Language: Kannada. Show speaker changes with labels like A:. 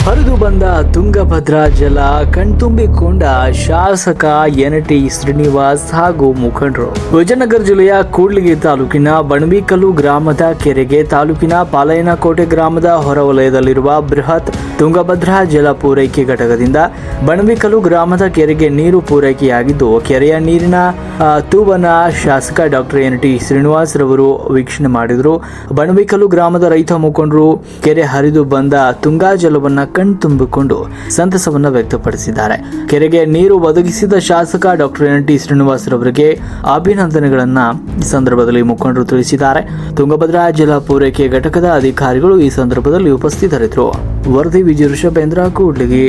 A: ಹರಿದು ಬಂದ ತುಂಗಭದ್ರಾ ಜಲ ಕಣ್ತುಂಬಿಕೊಂಡ ಶಾಸಕ ಎನ್.ಟಿ. ಶ್ರೀನಿವಾಸ್ ಹಾಗೂ ಮುಖಂಡರು. ವಿಜಯನಗರ ಜಿಲ್ಲೆಯ ಕೂಡ್ಲಿಗಿ ತಾಲೂಕಿನ ಬಣವಿಕಲ್ಲು ಗ್ರಾಮದ ಕೆರೆಗೆ ತಾಲೂಕಿನ ಪಾಲಯ್ಯನಕೋಟೆ ಗ್ರಾಮದ ಹೊರವಲಯದಲ್ಲಿರುವ ಬೃಹತ್ ತುಂಗಭದ್ರಾ ಜಲ ಪೂರೈಕೆ ಘಟಕದಿಂದ ಬಣವಿಕಲ್ಲು ಗ್ರಾಮದ ಕೆರೆಗೆ ನೀರು ಪೂರೈಕೆಯಾಗಿದ್ದು, ಕೆರೆಯ ನೀರಿನ ತೂವನ್ನ ಶಾಸಕ ಡಾಕ್ಟರ್ ಎನ್.ಟಿ. ಶ್ರೀನಿವಾಸ್ ರವರು ವೀಕ್ಷಣೆ ಮಾಡಿದರು. ಬಣವಿಕಲ್ಲು ಗ್ರಾಮದ ರೈತ ಮುಖಂಡರು ಕೆರೆ ಹರಿದು ಬಂದ ತುಂಗಾ ಜಲವನ್ನ ಕಣ್ತುಂಬಿಕೊಂಡು ಸಂತಸವನ್ನ ವ್ಯಕ್ತಪಡಿಸಿದ್ದಾರೆ. ಕೆರೆಗೆ ನೀರು ಒದಗಿಸಿದ ಶಾಸಕ ಡಾಕ್ಟರ್ ಎನ್.ಟಿ. ಶ್ರೀನಿವಾಸ್ ರವರಿಗೆ ಅಭಿನಂದನೆಗಳನ್ನ ಈ ಸಂದರ್ಭದಲ್ಲಿ ಮುಖಂಡರು ತಿಳಿಸಿದ್ದಾರೆ. ತುಂಗಭದ್ರಾ ಜಲ ಪೂರೈಕೆ ಘಟಕದ ಅಧಿಕಾರಿಗಳು ಈ ಸಂದರ್ಭದಲ್ಲಿ ಉಪಸ್ಥಿತರಿದ್ದರು. ವರದಿ ವಿಜಯ ಋಷಭೇಂದ್ರ, ಕೂಡ್ಲಿಗಿ.